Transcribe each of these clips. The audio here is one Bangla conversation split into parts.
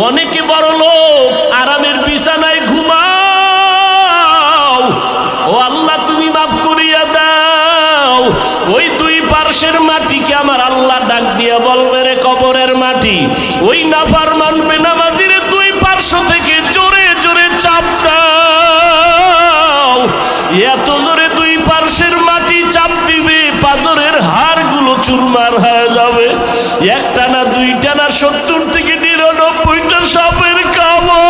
অনেকে বড় লোক আরামের বিছানায় ঘুমাও, ও আল্লাহ তুমি মাফ করিয়া দাও। ওই দুই পার্শ্বের মাটিকে আমার আল্লাহ ডাক দিয়া বলবে, রে কবরের মাটি, ওই নাফরমান বেনামাজির দুই পার্শ্ব থেকে জোরে জোরে চাপ দাও। এত জোরে দুই পার্শ্বের মাটি চাপ দিবে, পাজরের হাড়গুলো চুরমার হয়ে যাবে। একটা না, দুইটা না, 70 থেকে 99টা সাপের কামড়।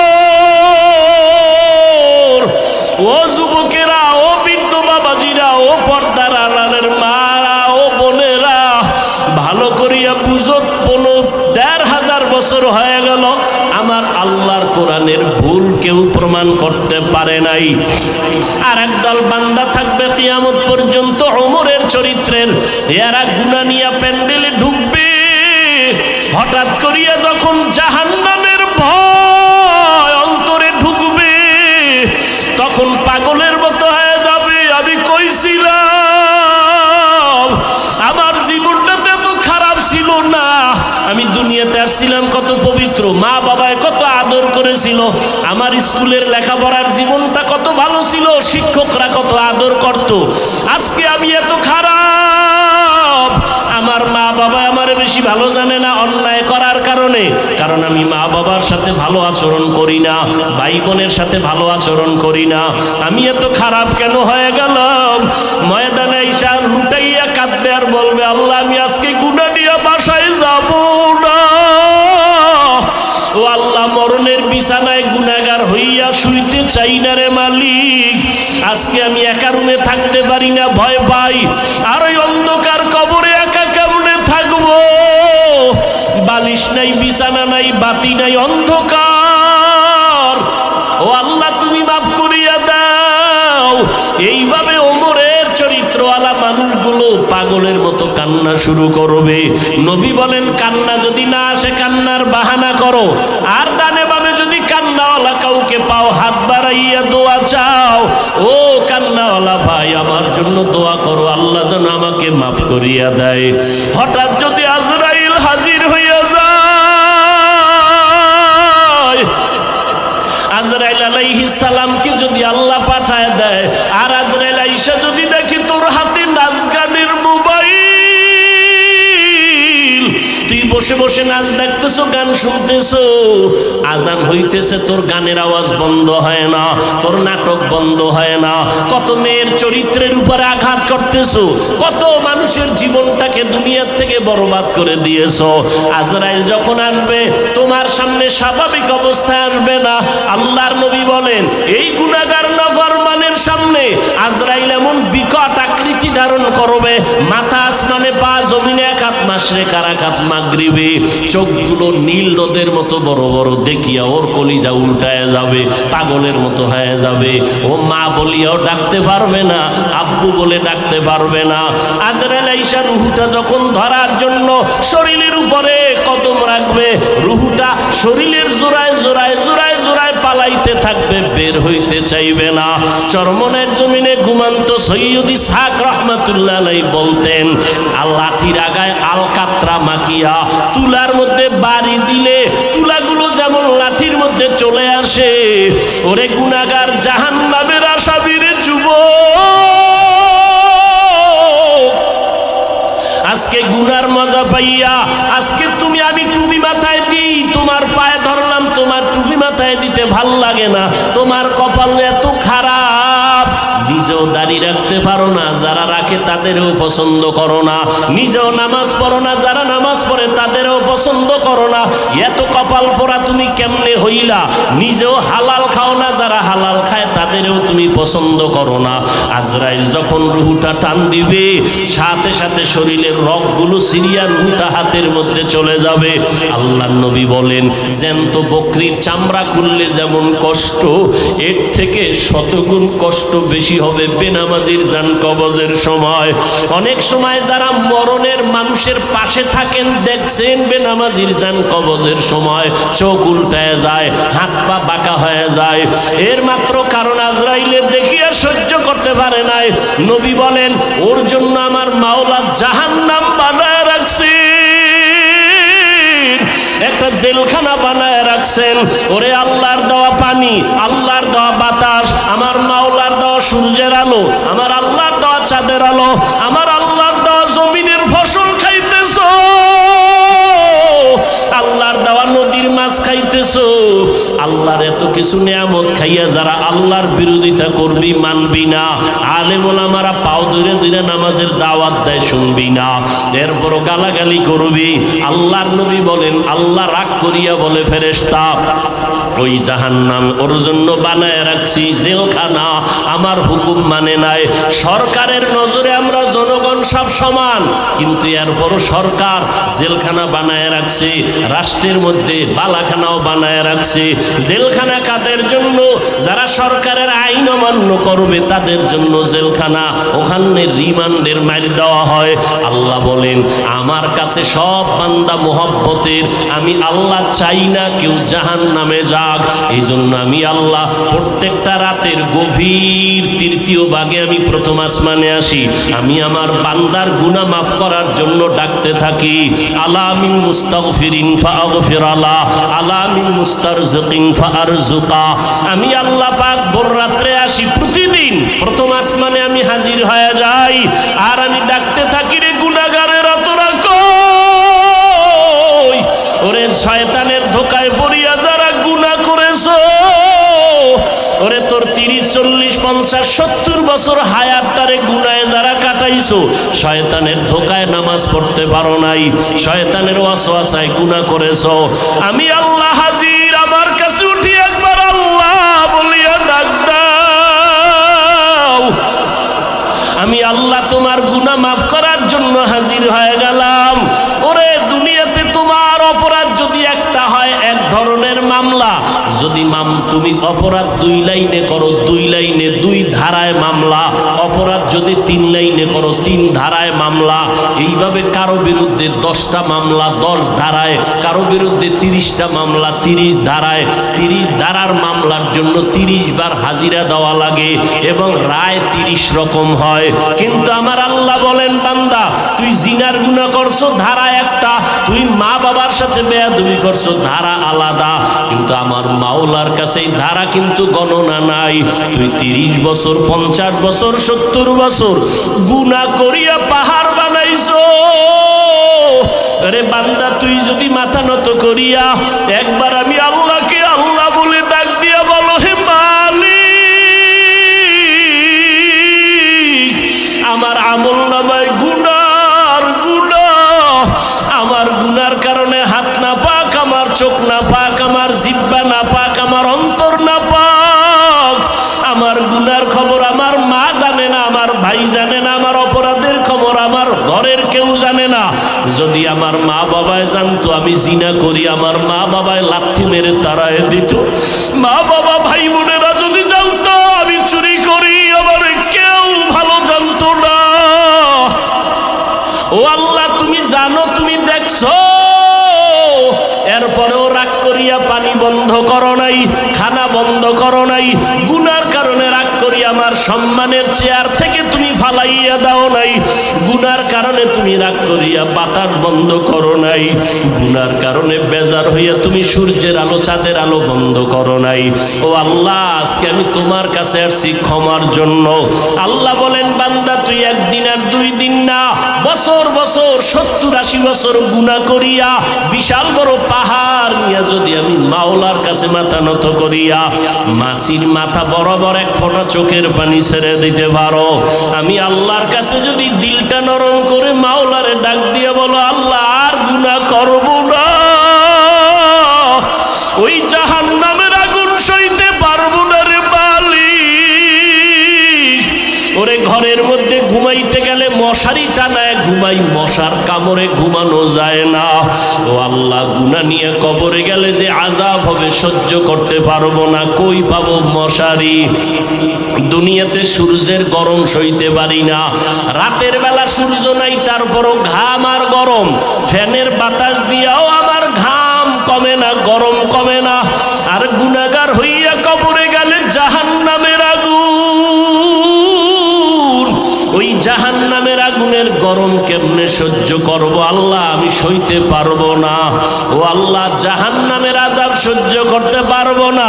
ও যুবকেরা, ও বৃদ্ধ বাবাজিরা, ও পর্দার আড়ালের মারা, ও বোনেরা, ভালো করিয়া বুঝো। 15,500 বছর হয়ে গেল আমার আল্লাহর কোরআনের ভুল কেউ প্রমাণ করতে পারে নাই। আর একদল বান্দা থাকবে কিয়ামত পর্যন্ত ওমরের চরিত্রের, এরা গুনাহ নিয়া প্যান্ডেলে ঢুকবে। হঠাৎ করিয়া যখন জাহান্নামের ভয় অন্তরে ঢুকবে, তখন পাগলের মতো হয়ে যাবে। আমি কইছিলাম আমার জীবনটাতে এত খারাপ ছিল না, আমি দুনিয়াতে আসছিলাম কত পবিত্র, মা বাবায় কত আদর করেছিল, আমার স্কুলের লেখাপড়ার জীবনটা কত ভালো ছিল, শিক্ষকরা কত আদর করত। আজকে আমি এত খারাপ, আমার মা বাবা আমারে বেশি ভালো জানে না অন্যায় করার কারণে, কারণ আমি মা বাবার সাথে ভালো আচরণ করি না, ভাই বোনের সাথে ভালো আচরণ করি না। আমি এত খারাপ কেন হয়ে গেলাম? ময়দানে ঈশা লুটাইয়া কাঁদবে আর বলবে, আল্লাহ আমি আজকে গুনাহ নিয়ে বাসায় যাব না। ও আল্লাহ, মরণের বিছানায় গুনাহগার হইয়া শুইতে চাই না রে মালিক। আজকে আমি একা রুমে থাকতে পারি না, ভয় পাই। আর ওই অন্ধকার কবরে একা কেমনে থাকবো? বালিশ নাই, বিছানা নাই, বাতি নাই, অন্ধকার। ও আল্লাহ তুমি মাফ করিয়া দাও। এইভাবে ওমরের চরিত্রওয়ালা মানুষগুলো পাগলের মতো কান্না শুরু করবে। নবী বলেন, কান্না যদি না আসে কান্নার বাহানা করো, আর ডানে বামে যদি কান্নাওয়ালা কাউকে পাও হাত বাড়াইয়া দোয়া চাও। ও কান্নাওয়ালা ভাই, আমার জন্য দোয়া করো, আল্লাহ যেন আমাকে মাফ করিয়া দেয়। হঠাৎ যদি আজরাইল হাজির হইয়া যায়, আজরাইল আলাইহিস সালামকে যদি আল্লাহ পাঠায় দেয়, আর আজরাইল আইসা যদি দেখে তোর হাতে নাচ গানের মোবাইল, তুই বসে বসে নাচ দেখতেছো, গান শুনতেছো, আজান হইতেছে, তোর গানের আওয়াজ বন্ধ হয় না, তোর নাটক বন্ধ হয় না, কত মেয়ের চরিত্রের উপরে আঘাত করতেছো, কত মানুষের জীবনটাকে দুনিয়ার থেকে বরবাদ করে দিয়েছো। আজরাইল যখন আসবে তোমার সামনে স্বাভাবিক অবস্থায় আসবে না। আল্লাহর নবী বলেন, এই গুনাহগার নাফরমানের সামনে আজরাইল এমন বিকট আকৃতি ধারণ করবে, মাথা আসমানে, পা জমিনে, এক হাত মাশরিক আর এক হাত মাগরিবে, চোখগুলো নীল নদের মতো বড় বড়, দেখিয়া ওর কলিজা উল্টায় যাবে, পাগলের মতো হয়ে যাবে। ও মা বলিয়াও ডাকতে পারবে না, আব্বু বলে ডাকতে পারবে না। আজরাইল আইসা রুহুটা যখন ধরার জন্য শরীরের উপরে কদম রাখবে, রুহুটা শরীরের জোড়ায় জোড়ায় জোড়ায় জোড়ায় পালাইতে থাকবে, বের হইতে চাইবে না। চরমনের জমিনে ঘুমান্ত সৈয়দ ইসহাক রহমাতুল্লাহ আলাইহি বলতেন, লাঠির আগায় আলকাতরা মাখিয়া তুলার মধ্যে বাড়ি দিলে তুলাগুলো যেমন লাঠির মধ্যে চলে আসে, ওরে গুনাহগার জাহান্নামের আসামির যুবক, আজকে গুনার মজা পাইয়া, আজকে তুমি আমি টুপি মাথায় দিই, তোমার পায়ে ধরলাম, তোমার টুপি মাথায় দিতে ভাল লাগে না, তোমার কপাল এত খারাপ, নিজেও দাঁড়িয়ে রাখতে পারো না, যারা রাখে তাদেরও পছন্দ করো না, নিজেও নামাজ পড়ো না, যারা নামাজ পড়ে তাদেরও পছন্দ করো না, এত কপাল পোড়া তুমি কেমনে হইলা? নিজেও হালাল খাও না, যারা হালাল খায় তাদেরও তুমি পছন্দ করো না। আজরাইল যখন রুহুটা টান দিবে, সাথে সাথে শরীরের রগগুলো সিরিয়া রুহুটা হাতের মধ্যে চলে যাবে। আল্লাহর নবী বলেন, জ্যান্ত বকরির চামড়া খুললে যেমন কষ্ট, এর থেকে শতগুণ কষ্ট বেশি হবে বেনামাজির জান কবজের সময়। অনেক সময় যারা মরণের মানুষের পাশে থাকেন দেখছেন, বেনামাজির জান কবজের সময় চোখ উল্টায় যায়, হাত পা বাঁকা হয়ে যায়, এর মাত্র কারণ আজরাইলের দেখিয়া সহ্য করতে পারে নাই। নবী বলেন, ওর জন্য আমার মাওলা জাহান্নাম বানায় রাখছে। একটা জেলখানা বানায় রাখছেন। ওরে আল্লাহর দেওয়া পানি, আল্লাহর দেওয়া বাতাস, আমার মাওলার দেওয়া সূর্যের আলো, আমার আল্লাহর দেওয়া চাঁদের আলো, আমার আল্লাহর দেওয়া জমিনের ফসল খাইতেছো, আল্লাহর দেওয়া নদীর মাছ খাইতেছো। আল্লাহর এত কিছু নিয়ামত খাইয়া যারা আল্লাহর বিরোধিতা করবি, মানবি না, আলেম ওলামারা পাও ধরে ধরে নামাজের দাওয়াত দেয়, শুনবি না, এরপরও গালাগালি করবি। আল্লাহর নবী বলেন, আল্লাহ রাগ করিয়া বলে ফেরেশতা, ওই জাহান্নাম ওর জন্য বানায় রাখছি জেলখানা, আমার হুকুম মানে নাই। সরকারের নজরে আমরা জনগণ সব সমান, কিন্তু এরপরও সরকার জেলখানা বানায় রাখছে, রাষ্ট্রের মধ্যে বালাখানাও বানায় রাখছে। জেলখানা কাদের জন্য? যারা সরকারের আইন অমান্য করবে তাদের জন্য জেলখানা, ওখানে রিমান্ডের মাইর দেওয়া হয়। আল্লাহ বলেন, আমার কাছে সব বান্দা মোহব্বতের, আমি আল্লাহ চাই না কেউ জাহান্নামে যাক। এই জন্য আমি আল্লাহ প্রত্যেকটা রাতের গভীর তৃতীয় ভাগে আমি প্রথম আসমানে আসি, আমি আমার বান্দার গুনাহ মাফ করার জন্য ডাকতে থাকি। আলা মিন মুস্তাগফিরিন ফাগফির আলা, আলা মিন মুস্তারজিকিন ফারজুকা। আমি আল্লাহ পাক ভোর রাত্রে আসি, প্রতিদিন প্রথম আসমানে আমি হাজির হয়ে যাই, আর আমি ডাকতে থাকি, রে গুনাহগারেরা তোরা কই? ওরে শয়তানের ধোকায় পড়িয়া যারা গুনাহ করেছো, ওরে তোর 30, 40, 50, 70 বছর হায়াতটারে গুনাহে যারা কাটাইছো, শয়তানের ধোকায় নামাজ পড়তে পারো নাই, শয়তানের ওয়াসওয়াসায় গুনাহ করেছো, আমি আল্লাহ হাজির, আমার কাছে উঠি একবার আল্লাহ বলিয়া ডাক দাও। আমি আল্লাহ তোমার গুনাহ মাফ করার জন্য হাজির হয়ে গেলাম। ওরে দুনিয়াতে তোমার অপরাধ যদি একটা হয়, এক ধরনের মামলা, যদি তুমি অপরাধ 2 লাইনে করো, 2 লাইনে 2 ধারায় মামলা, অপরাধ যদি 3 লাইনে করো, 3 ধারায় মামলা। এইভাবে কারো বিরুদ্ধে 10টা মামলা 10 ধারায়, কারো বিরুদ্ধে 30টা মামলা 30 ধারায়। 30 ধারার মামলার জন্য 30 বার হাজিরা দেওয়া লাগে এবং রায় 30 রকম হয়। কিন্তু আমার আল্লাহ বলেন, বান্দা তুই জিনার গুনাহ করছো, ধারা একটা, তুই মা বাবার সাথে বেয়াদবি করছো, ধারা আলাদা। কিন্তু আমার মাওলার কাছে এই ধারা কিন্তু গণনা নাই। তুই 30 বছর 50 বছর 70 বছর গুনাহ করিয়া পাহাড় বানাইছো, আরে বান্দা তুই যদি মাথা নত করিয়া একবার আমি আল্লাহকে আল্লাহ বলে ডাক দিয়া বলো, হে মালিক, আমার আমল নামায় গুনার গুনাহ, আমার গুনার কারণে হাত না পাক, আমার চোখ না পাক, আমার জিহ্বা না পাক, আমার অন্তর না পাক, আমার গুনার খবর আমার মা জানে না, আমার ভাই জানে না, আমার অপরাধের খবর আমার ঘরের কেউ জানে না। যদি আমার মা বাবায় জানতো আমি জিনা করি, আমার মা বাবায় লাথি মেরে তাড়ায় দিত। মা বাবা ভাই বোনেরা যদি জানতো আমি চুরি করি, আমার কেউ ভালো জানতো না। ও আল্লাহ, তুমি জানো, তুমি দেখছো, এরপরেও রাগ করিয়া পানি বন্ধ করো নাই, খানা বন্ধ করো নাই, গুনার কারণে রাগ করি আমার সম্মানের চেয়ার থেকে তুমি ফালাইয়া দাও নাই, গুনার কারণে তুমি রাগ করিয়া বাতাস বন্ধ করো নাই, গুনার কারণে বেজার হইয়া তুমি সূর্যের আলো চাঁদের আলো বন্ধ করো নাই। ও আল্লাহ, আজকে আমি তোমার কাছে আসছি ক্ষমার জন্য। আল্লাহ বলেন, বান্দা তুই একদিন আর 2 দিন না, বছর বছর 70-80 বছর গুনাহ করিয়া বিশাল বড় পাহাড় নিয়ে যদি আমি মাওলার কাছে মাথা নত করিয়া মাসির মাথা বরাবর 1 ফোঁটা চোখের পানি ছেড়ে দিতে পারো, আমি আল্লাহর কাছে যদি দিলটা নরম করে মাওলারে ডাক দিয়ে বলো, আল্লাহ আর গুনাহ করব না, ওই জাহান্নামের আগুন সইতে পারবো না রে মালিক। ওরে ঘরের মধ্যে ঘুমাইতে গেলে মশারি টানায় ঘুমাই, মশার কামড়ে ঘুমানো যায় না। ও আল্লাহ, গুনাহ নিয়ে কবরে গেলে যে আযাব হবে সহ্য করতে পারবো না, কই পাবো মশারি? দুনিয়াতে সূর্যের গরম সইতে পারি না, রাতের বেলা সূর্য নাই, তারপরও ঘাম আর গরম, ফ্যানের বাতাস দিয়াও আমার ঘাম কমে না, গরম কমে না। আর গুনাহগার হইয়া কবরে গেলে জাহান্নামের আগুন, ওই জাহান্নামের আগুনের গরম কেমনে সহ্য করব আল্লাহ, আমি সইতে পারবো না। ও আল্লাহ, জাহান্নামের আযাব সহ্য করতে পারবো না।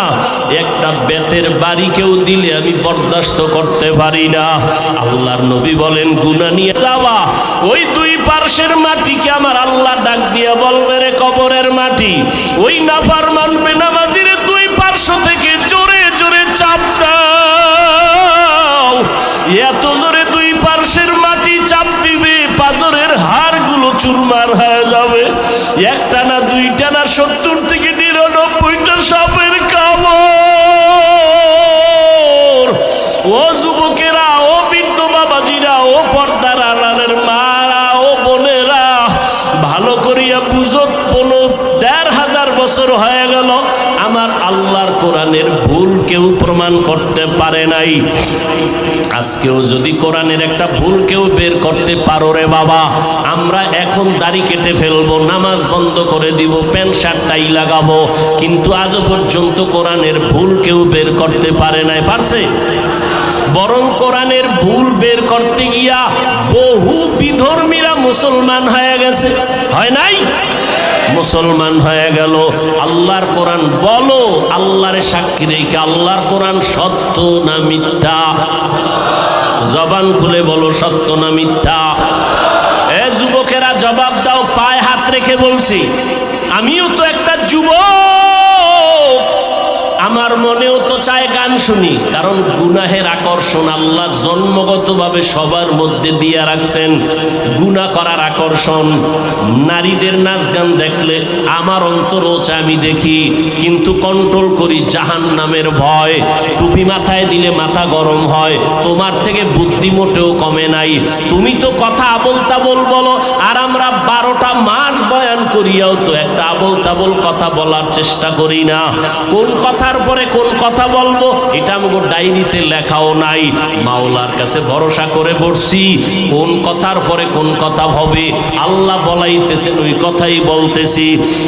একটা বেতের বাড়ি কেউ দিলে আমি বরদাস্ত করতে পারি না। আল্লাহর নবী বলেন, গুনাহ নিয়ে যাওয়া ওই দুই পার্শ্বের মাটিকে আমার আল্লাহ ডাক দিয়ে বলবে, রে কবরের মাটি, ওই নাফরমান বেনামাজির দুই পার্শ্ব থেকে জোরে জোরে চাপ দাও। এত জোরে দুই পার্শ্বের মাটি চাপ দিবে, পাজরের হাড়গুলো চুরমার হয়ে যাবে। একটা না, দুইটা না, 70 থেকে 99টা সাপের কামড়। ও যুবকেরা, ও বৃদ্ধ বাবাজিরা, ও পর্দার আড়ালের মারা, ও বোনেরা, ভালো করিয়া বুঝো। 15,500 বছর হয়ে গেল আমার আল্লাহর কোরআনের ভুল কেউ প্রমাণ করতে পারে নাই। আজকেও যদি কোরআনের একটা ভুল কেউ বের করতে পারো রে বাবা, আমরা এখন দাড়ি কেটে ফেলবো, নামাজ বন্ধ করে দিব, প্যান্ট শার্ট টাই লাগাবো, কিন্তু আজও পর্যন্ত কোরআনের ভুল কেউ বের করতে পারে নাই। পারছে? বরং কোরআনের ভুল বের করতে গিয়া বহু বিধর্মীরা মুসলমান হয়ে গেছে, হয় নাই? মুসলমান হয়ে গেল। আল্লাহর কোরআন বলো, আল্লাহর সাক্ষী রেখে, আল্লাহর কোরআন সত্য না মিথ্যা? জবান খুলে বলো, সত্য না মিথ্যা? এ যুবকেরা জবাব দাও, পায়ে হাত রেখে বলছি। আমিও তো একটা যুবক, আমার মনেও তো চায় গান শুনি, কারণ গুনাহের আকর্ষণ আল্লাহ জন্মগতভাবে সবার মধ্যে দিয়ে রাখছেন। গুনাহ করার আকর্ষণ, নারীদের নাচ গান দেখলে আমার অন্তরও চায় আমি দেখি, কিন্তু কন্ট্রোল করি, জাহান্নামের ভয়। টুপি মাথায় দিলে মাথা গরম হয়, তোমার থেকে বুদ্ধি মোটেও কমে নাই। তুমি তো কথা আবল তাবল বলো, আর আমরা 12টা মাস বয়ান করিয়াও তো একটা আবল তাবল কথা বলার চেষ্টা করি না। কোন কথার পরে কোন কথা বলবো এটা আমাকে ডায়েরিতে লেখাও নাই। মাওলার কাছে ভরসা করে বসছি, কোন কথার পরে কোন কথা হবে আল্লাহ বলাইতেছেন, ওই কথাই বলতেছি।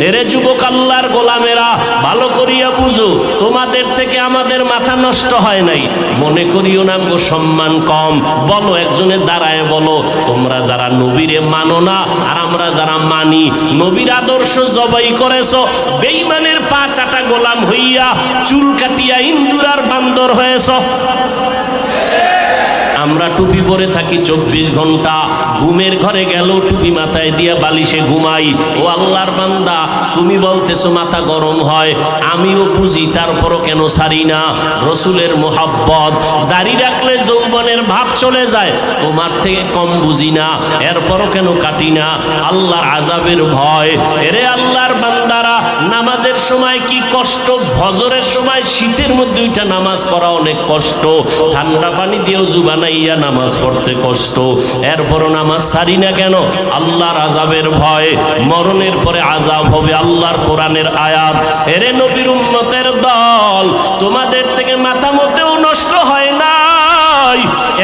এরে যুবক, আল্লাহর গোলামেরা, ভালো করিয়া বুঝো, তোমাদের থেকে আমাদের মাথা নষ্ট হয় নাই। মনে করিও না আমগো সম্মান কম। বলো, একজনের দাঁড়ায় বলো, তোমরা যারা নবীরে মানো না আর আমরা যারা মানি, নবীর আদর্শ জবাই করেছো, বেঈমানের পা চাটা গোলাম হইয়া, চুল কাটিয়া ইন্দুরার বান্দর হয়েছ। আমরা টুপি পরে থাকি 24 ঘন্টা, ঘুমের ঘরে গেল টুপি মাথায় দিয়া বালিশে ঘুমাই। ও আল্লাহর বান্দা, তুমি বলতেছো মাথা গরম হয়, আমিও বুঝি, তারপরও কেন ছাড়ি না? রসুলের মোহাব্বত, দাড়ি রাখলে যৌবনের ভাব চলে যায়, তোমার থেকে কম বুঝি না, এরপরও কেন কাটি না? আল্লাহর আযাবের ভয়। এরে আল্লাহর বান্দারা, নামাজের সময় কি কষ্ট, ফজরের সময় শীতের মধ্যে ওইটা নামাজ পড়া অনেক কষ্ট, ঠান্ডা পানি দিয়েও জুবানাইয়া নামাজ পড়তে কষ্ট, এরপরও নামাজ ছাড়ি না কেন? আল্লাহর আযাবের ভয়। মরণের পরে আযাব হবে, আল্লাহর কোরআনের আয়াত। এরে নবীর উম্মতের দল, তোমাদের থেকে মাথা মতেও নষ্ট হয় নাই।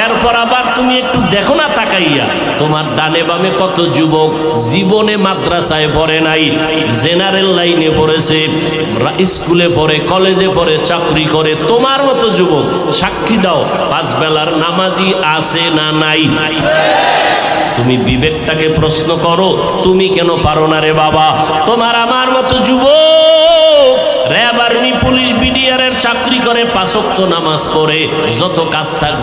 এরপর আবার তুমি একটু দেখো না তাকাইয়া, তোমার ডানে বামে কত যুবক জীবনে মাদ্রাসায় পড়ে নাই, জেনারেল লাইনে পড়েছে, স্কুলে পড়ে, কলেজে পড়ে, চাকরি করে। তোমার মতো যুবক সাক্ষী দাও, 5 বেলার নামাজি আছে না নাই? তুমি বিবেকটাকে প্রশ্ন করো, তুমি কেন পারো না রে বাবা? তোমার আমার মতো যুবক র্যাব, আর্মি, পুলিশ, বিডিআরের চাকরি করে, 5 ওয়াক্ত নামাজ পড়ে, যত কাজ থাক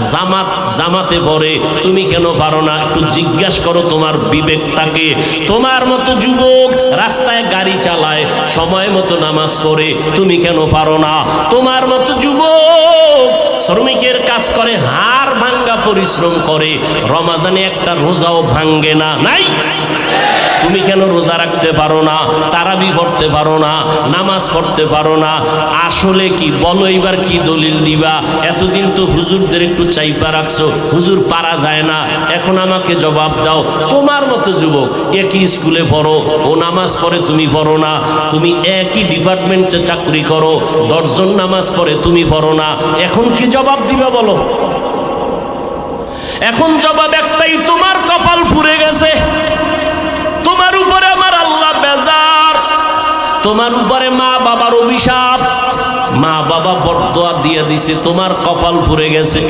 জামাতে পড়ে, তুমি কেন পারো না? একটু জিজ্ঞাসা করো তোমার বিবেকটাকে। তোমার মতো যুবক রাস্তায় গাড়ি চালায়, সময় মতো নামাজ পড়ে, তুমি কেন পারো না? তোমার মতো যুবক শ্রমিকের কাজ করে, হাড় ভাঙ্গা পরিশ্রম করে, রমাজানে একটা রোজাও ভাঙ্গে না, নাই? তুমি কেন রোজা রাখতে পারো না? তারাবি পড়তে পারো না? নামাজ পড়তে পারো না? আসলে কি বলো, এইবার কি দলিল দিবা? এতদিন তো হুজুরদের একটু চাইপা রাখছো, হুজুর পারা যায় না, এখন আমাকে জবাব দাও। তোমার মতো যুবক একই স্কুলে পড়ো, ও নামাজ পড়ে, তুমি পড়ো না। তুমি একই ডিপার্টমেন্টে চাকরি করো, 10 জন নামাজ পড়ে, তুমি পড়ো না। এখন কি জবাব দিবা বলো? এখন জবাব একটাই, তোমার কপাল পুড়ে গেছে, তোমার উপরে আমার আল্লাহ বেজার, তোমার উপরে মা বাবার অভিশাপ। মা বাবা বরদোয়া দিয়ে দিছে, তোমার কপাল পুড়ে গেছে।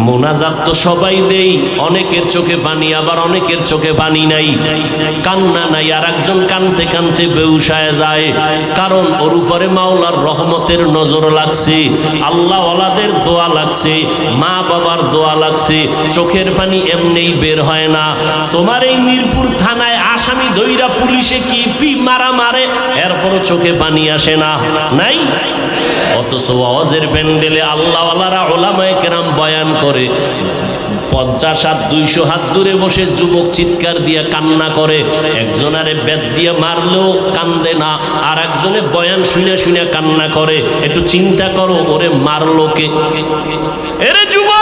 মোনাজাত তো সবাই দেই, অনেকের চোখে পানি, আবার অনেকের চোখে পানি নাই, কান্না নাই, আর একজন কানতে কানতে বেউসায় যায়, কারণ ওর উপরে মাওলার রহমতের নজর লাগছে, আল্লাহ ওয়ালাদের দোয়া লাগছে, মা বাবার দোয়া লাগছে। চোখের পানি এমনিই বের হয় না। তোমার এই মিরপুর থানায় আসামি ধইরা পুলিশে কি মারা মারে, এরপরও চোখে পানি আসে না, নাই? অথচ ওয়াজের প্যান্ডেলে আল্লাহওয়ালারা ওলামায়ে কেরাম বয়ান করে, 50 হাত 200 হাত দূরে বসে যুবক চিৎকার দিয়ে কান্না করে, একজনারে বেত দিয়ে মারলেও কান্দে না, আর একজনে বয়ান শুনে শুনে কান্না করে। একটু চিন্তা করো, ওরে মারলো কে? এরে যুবক,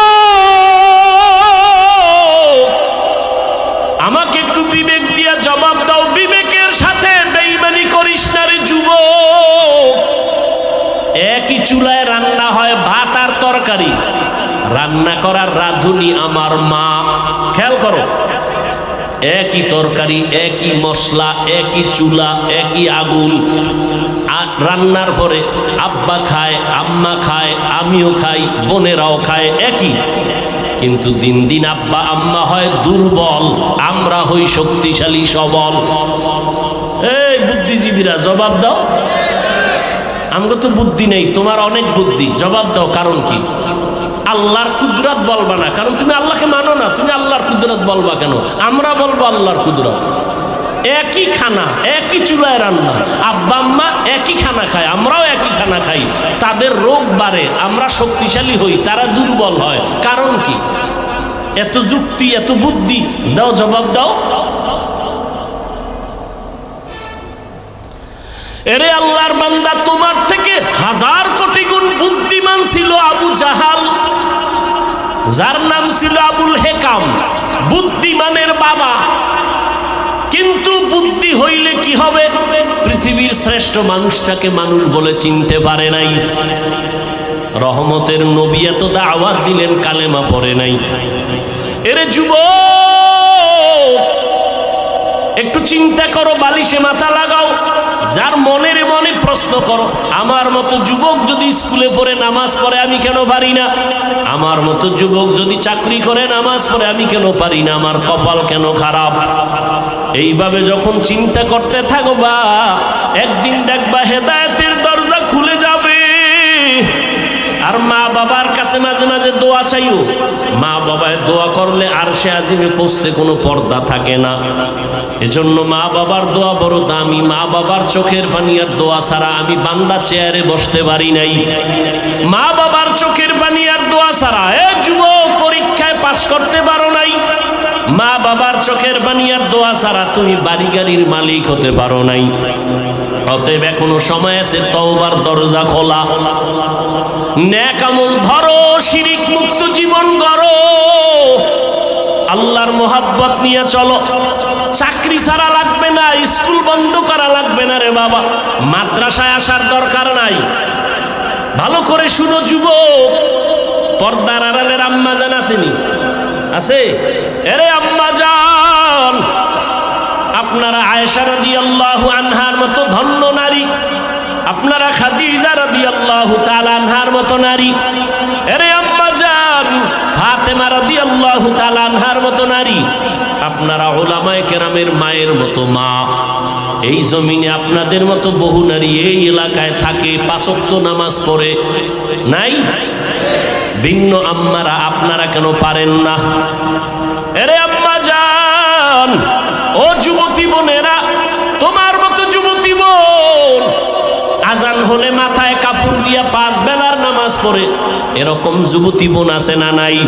আমাকে একটু বিবেক দিয়া জবাব দাও, বিবেকের সাথে বেঈমানি করিস না রে যুবক। একই চুলায় রান্না হয় ভাত আর তরকারি, রান্না করার রাঁধুনি আমার মা। খেয়াল করো, একই তরকারি, একই মশলা, একই চুলা, একই আগুন, আর রান্নার পরে আব্বা খায়, আম্মা খায়, আমিও খাই, বোনেরাও খায় একই। কিন্তু দিন দিন আব্বা আম্মা হয় দুর্বল, আমরা হই শক্তিশালী সবল। এই বুদ্ধিজীবীরা জবাব দাও, আমাকে তো বুদ্ধি নেই, তোমার অনেক বুদ্ধি, জবাব দাও কারণ কি? আল্লাহর কুদরত বলবা না, কারণ তুমি আল্লাহকে মানো না, তুমি আল্লাহর কুদরত বলবা কেন? আমরা বলবো আল্লাহর কুদরত। একই খানা, একই চুলায় রান্না, আব্বা আম্মা একই খানা খায়, আমরাও একই খানা খাই, তাদের রোগ বাড়ে, আমরা শক্তিশালী হই, তারা দুর্বল হয়, কারণ কি? এত যুক্তি, এত বুদ্ধি, দাও জবাব দাও। এরে আল্লাহর বান্দা, তোমার থেকে 1000 কোটি গুণ বুদ্ধিমান ছিল আবু জাহাল, যার নাম ছিল আবুল হেকাম, বুদ্ধিমানের বাবা। কিন্তু বুদ্ধি হইলে কি হবে? পৃথিবীর শ্রেষ্ঠ মানুষটাকে মানুষ বলে চিনতে পারে নাই। রহমতের নবী এত দাওয়াত দিলেন, কালেমা পড়ে নাই। এরে যুবক, একটু চিন্তা করো, বালিশে মাথা লাগাও, যার মনের মনে প্রশ্ন করো, আমার মতো যুবক যদি স্কুলে পড়ে নামাজ পড়ে আমি কেন পারি না? আমার মতো যুবক যদি চাকরি করে নামাজ পড়ে আমি কেন পারি না? আমার কপাল কেন খারাপ? এইভাবে যখন চিন্তা করতে থাকবা, একদিন দেখবা হেদায়েতের দরজা খুলে যাবে। আর মা বাবার কাছে মাঝে মাঝে দোয়া চাইও। মা বাবায় দোয়া করলে আরশে আজিমে পৌঁছতে কোনো পর্দা থাকে না। এজন্য মা বাবার দোয়া বড় দামি। মা বাবার চোখের পানি আর দোয়া ছাড়া আমি বান্দা চেয়ারে বসতে পারি নাই। মা বাবার চোখের পানি আর দোয়া ছাড়া এ যুবক পরীক্ষায় পাশ করতে পারো নাই। মা বাবার চোখের পানি আর দোয়া ছাড়া তুমি বাড়ি গাড়ির মালিক হতে পারো নাই। অতএব এখনো সময় আছে, তওবার দরজা খোলা, নেক আমল ধরো, শিরিক মুক্ত জীবন গড়ো, আল্লাহর মোহাব্বত নিয়ে চলো। চাকরি ছাড়া লাগবে না, স্কুল বন্ধ করা লাগবে না রে বাবা, মাদ্রাসায় আসার দরকার নাই। ভালো করে শুনো যুবক, পর্দার আড়ালের আম্মা জান আসেনি? আছে? এরে আম্মা জান, আপনারা আয়েশা রাদিয়াল্লাহু আনহার মতো ধন্য নারী, আপনারা খাদিজা রাদিয়াল্লাহু তাআলা আনহার মতো নারী, এরে আম্মা জান ফাতেমা রাদিয়াল্লাহু তাআলা আনহার মতো নারী, আপনারা উলামায়ে কেরামের মায়ের মতো মা। এই জমিনে আপনাদের মতো বহু নারী এই এলাকায় থাকে, 5 ওয়াক্ত নামাজ পড়ে, নাই? ভিন্ন আম্মারা আপনারা কেন পারেন না? এরে আম্মা জান, ও যুবতী বোনেরা, তোমার মতো যুবতী বোন আজান হলে মাথায় কাপড় দিয়া 5 বেলার নামাজ পড়ে, এরকম যুবতী বোন আছে না নাই?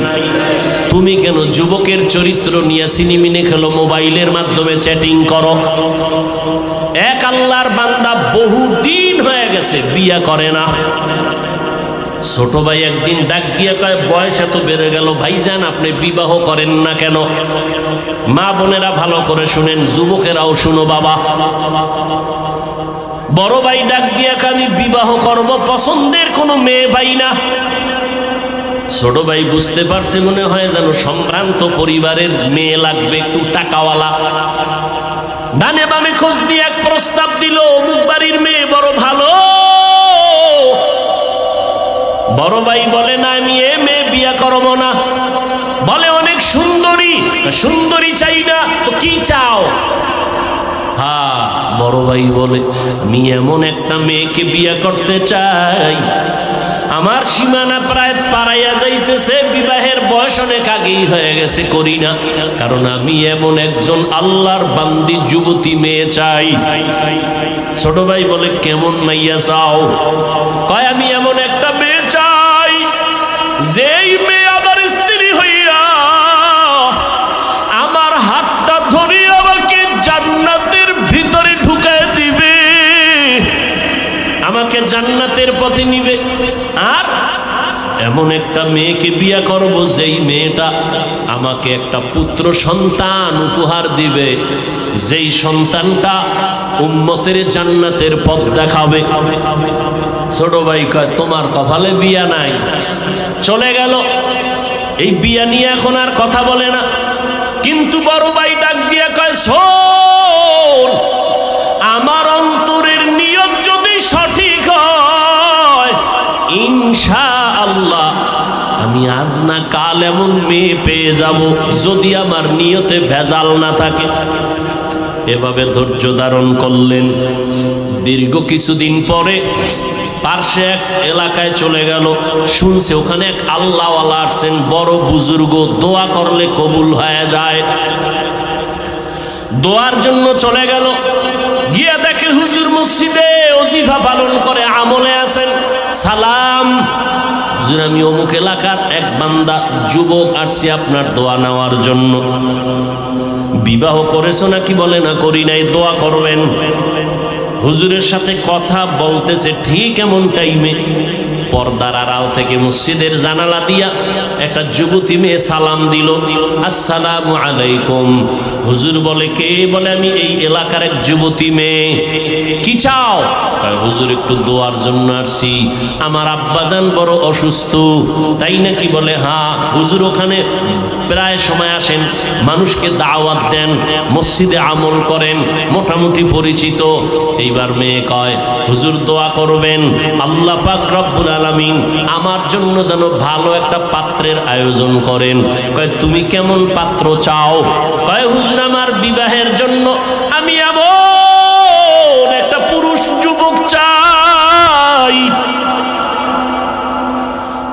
তুমি কেন যুবকের চরিত্র নিয়ে সিনেমিনে খেলো, মোবাইলের মাধ্যমে চ্যাটিং করো? এক আল্লাহর বান্দা বহু দিন হয়ে গেছে বিয়ে করে না। ছোট ভাই একদিন ডাক দিয়ে কয়, বয়স এত বেড়ে গেল ভাইজান, আপনি বিবাহ করেন না কেন? মা বোনেরা ভালো করে শুনেন, যুবকেরাও শুনো বাবা। বড় ভাই ডাক দিয়ে কয়, আমি বিবাহ করব, পছন্দের কোনো মেয়ে পাই না। ছোট ভাই বুঝতে পারছে, মনে হয় যেন সম্ভ্রান্ত পরিবারের মেয়ে লাগবে, একটু টাকাওয়ালা। ডানে বামে খোঁজ দিয়ে এক প্রস্তাব দিল, অমুক বাড়ির মেয়ে বড় ভালো, বড় ভাই বলে না, আমি এ মেয়ে বিয়ে করব না। বলে অনেক সুন্দরী, সুন্দরী চাই না তো কি চাও? হ্যাঁ, বড় ভাই বলে আমি এমন একটা মেয়েকে বিয়ে করতে চাই, আমার সীমানা প্রায় পারাইয়া যাইতেছে, বিবাহের বয়স অনেক আগেই হয়ে গেছে, করি না, কারণ আমি এমন একজন আল্লাহর বান্দি যুবতী মেয়ে চাই। ছোট ভাই বলে কেমন মাইয়া চাও? কয় আমি এমন একটা মেয়ে চাই, যেই মেয়ে আমার স্ত্রী হইয়া আমার হাতটা ধরে আমাকে জান্নাতের ভিতরে ঢুকায় দিবে, আমাকে জান্নাতের পথে নিবে। আর এমন একটা মেয়েকে বিয়ে করব যেই মেয়েটা আমাকে একটা পুত্র সন্তান উপহার দিবে, যেই সন্তানটা উম্মতের জান্নাতের পথ দেখাবে। ছোট ভাই কয় তোমার কপালে বিয়া নাই। চলে গেল। এই বিয়া নিয়ে এখন আর কথা বলে না। কিন্তু বড় ভাই ডাক দিয়া কয় শোন, আমার অন্তরের নিয়ত যদি সঠিক হয়, ইনশাআল্লাহ আমি আজ না কাল এমন মেয়ে পেয়ে যাব, যদি আমার নিয়তে ভেজাল না থাকে। এভাবে ধৈর্য ধারণ করলেন। দীর্ঘ কিছুদিন পরে পার্শ্বে এক এলাকায় চলে গেল, শুনছে ওখানে এক আল্লাহওয়ালা আসছেন, বড় বুজুর্গ, দোয়া করলে কবুল হয়ে যায়। দোয়ার জন্য চলে গেল। গিয়া দেখে হুজুর মসজিদে ওজিফা পালন করে, আমলে আছেন। সালাম, হুজুর আমি অমুক এলাকার এক বান্দা যুবক, আসছি আপনার দোয়া নেওয়ার জন্য। বিবাহ করেছো নাকি? বলে না করি নাই, দোয়া করবেন। হুজুরের সাথে কথা বলতেছে, ঠিক এমন টাইমে পর্দার আড়াল থেকে মসজিদের জানালা দিয়া একটা যুবতী মেয়ে সালাম দিল, আসসালামু আলাইকুম। হুজুর বলে কে? বলে আমি এই এলাকার এক যুবতী মেয়ে। কি চাও? হুজুর একটু দোয়ার জন্য আসছি, আমার আব্বাজান বড় অসুস্থ। তাই নাকি? বলে হ্যাঁ। হুজুর ওখানে প্রায় সময় আসেন, মানুষকে দাওয়াত দেন, মসজিদে আমল করেন, মোটামুটি পরিচিত। এইবার মেয়ে কয় হুজুর দোয়া করবেন, আল্লাহ পাক রব্বুল আলামিন আমার জন্য যেন ভালো একটা পাত্রের আয়োজন করেন। কয় তুমি কেমন পাত্র চাও? কয় হুজুর আমার বিবাহের জন্য আমি এমন একটা পুরুষ যুবক চাই,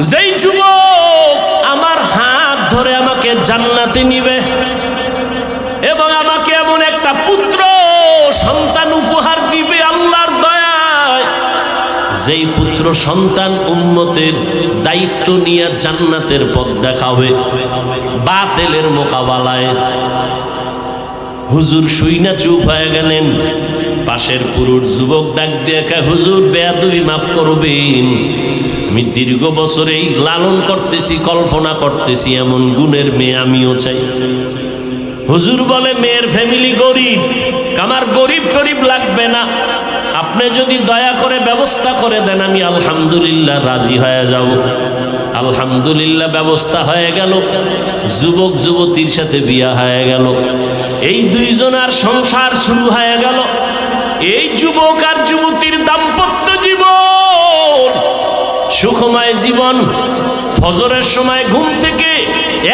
যেই যুবক আমার হাত ধরে আমাকে জান্নাতে নিবে এবং আমাকে এমন একটা পুত্র সন্তান উপহার দিবে আল্লাহর দয়ায়, যেই পুত্র সন্তান উম্মতের দায়িত্ব নিয়ে জান্নাতের পথ দেখাবে বাতিলের মোকাবেলায়। হুজুর শুইনা চুপ হয়ে গেলেন। পাশের পুরুষ যুবক ডাক দিয়ে কয় হুজুর বেয়াদবি মাফ করবেন, আমি দীর্ঘ বছরেই লালন করতেছি, কল্পনা করতেছি এমন গুণের মেয়ে আমিও চাই। হুজুর বলে মেয়ের ফ্যামিলি গরিব, আমার গরিব টরিব লাগবে না, আপনি যদি দয়া করে ব্যবস্থা করে দেন আমি আলহামদুলিল্লাহ রাজি হয়ে যাব। আলহামদুলিল্লাহ ব্যবস্থা হয়ে গেল, যুবক যুবতীর সাথে বিয়া হয়ে গেল। এই দুইজনের সংসার শুরু হয়ে গেল। এই যুবক আর যুবতীর দাম্পত্য জীবন সুখময় জীবন। ফজরের সময় ঘুম থেকে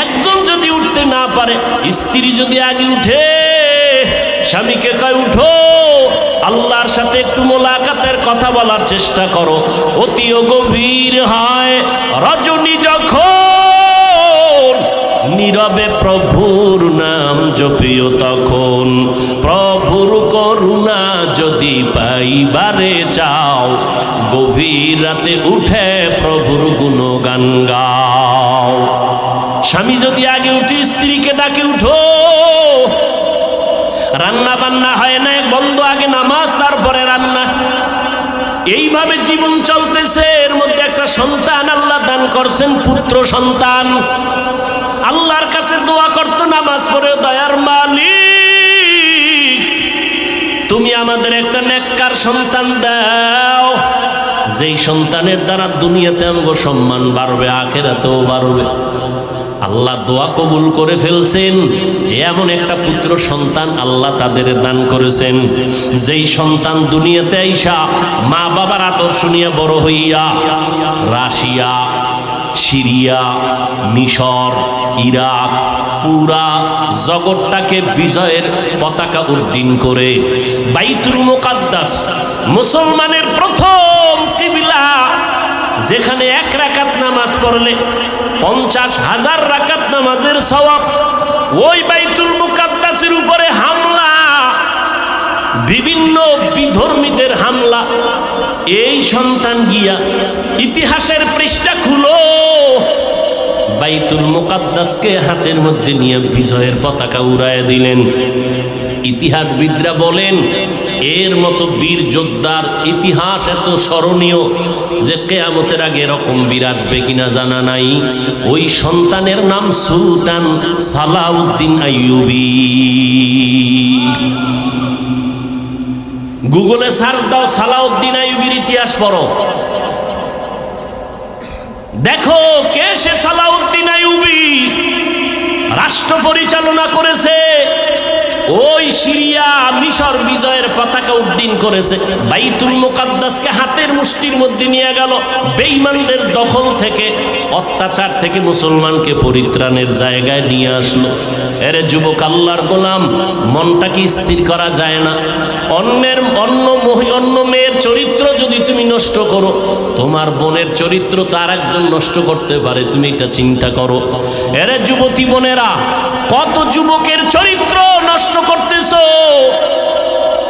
একজন যদি উঠতে না পারে, স্ত্রী যদি আগে উঠে, স্বামীকে কয় উঠো, আল্লাহর সাথে একটু মোলাকাতের কথা বলার চেষ্টা করো। অতিও গভীর হয় রজনী যখন, নীরবে প্রভুর নাম জপিও তখন। প্রভুর করুণা যদি পাইবারে চাও, গভীর রাতে উঠে প্রভুর গুণগান গাও। স্বামী যদি আগে উঠে স্ত্রীকে ডাকে উঠো, রান্না বান্না হয় না, বন্ধ, আগে নামাজ তারপরে রান্না। এইভাবে জীবন চলতেছে। এর মধ্যে একটা সন্তান আল্লাহ দান করছেন, পুত্র সন্তান। আল্লাহর কাছে দোয়া করতো নামাজ পড়ে, দয়ার মালিক তুমি আমাদের একটা নেককার সন্তান দাও, যেই সন্তানের দ্বারা দুনিয়াতে আমগো সম্মান বাড়বে, আখিরাতেও বাড়বে। আল্লাহ দোয়া কবুল করে ফেলছেন। এমন একটা পুত্র সন্তান আল্লাহ তাদের দান করেছেন, যেই সন্তান দুনিয়াতে আইসা মা বাবার আদর্শ নিয়ে বড় হইয়া রাশিয়া, সিরিয়া, মিশর, ইরাক পুরা জগৎটাকে বিজয়ের পতাকা উড্ডীন করে বাইতুল মুকাদ্দাস মুসলমানের প্রথম কিবলা, যেখানে 1 রাকাত নামাজ পড়লে 50,000 রাকাত নামাজের সওয়াব, ওই বাইতুল মুকাদ্দাসের উপরে হামলা, বিভিন্ন বিধর্মীদের হামলা। এই সন্তান গিয়া ইতিহাসের পৃষ্ঠা খুলো, বাইতুল মুকাদ্দাসকে হাতের মধ্যে নিয়ে বিজয়ের পতাকা উড়ায় দিলেন। ইতিহাসবিদরা বলেন এর মতো বীর যোদ্ধার ইতিহাস এত স্মরণীয় যে কিয়ামতের আগে এরকম বীর আসবে কিনা জানা নাই। ওই সন্তানের নাম সুলতান সালাউদ্দিন আইয়ুবী। গুগলে সার্চ দাও, সালাউদ্দিন আইয়ুবীর ইতিহাস পড়ো, দেখো কে সে সালাউদ্দিন আইয়ুবী। রাষ্ট্র পরিচালনা করেছে, ওই সিরিয়া মিশর বিজয়ের পতাকা উড্ডীন করেছে, বাইতুল মুকাদ্দাসকে হাতের মুষ্টির মধ্যে নিয়ে গেল, বেঈমানদের দখল থেকে, অত্যাচার থেকে মুসলমানকে পরিত্রাণের জায়গায় নিয়ে আসলো। এরে যুবক আল্লাহর গোলাম, মনটা কি স্থির করা যায় না? অন্য মেয়ের চরিত্র যদি তুমি নষ্ট করো, তোমার বোনের চরিত্র তো আর একজন নষ্ট করতে পারে, তুমি এটা চিন্তা করো। এরে যুবতী বোনেরা, কত যুবকের চরিত্র নষ্ট করতেছো।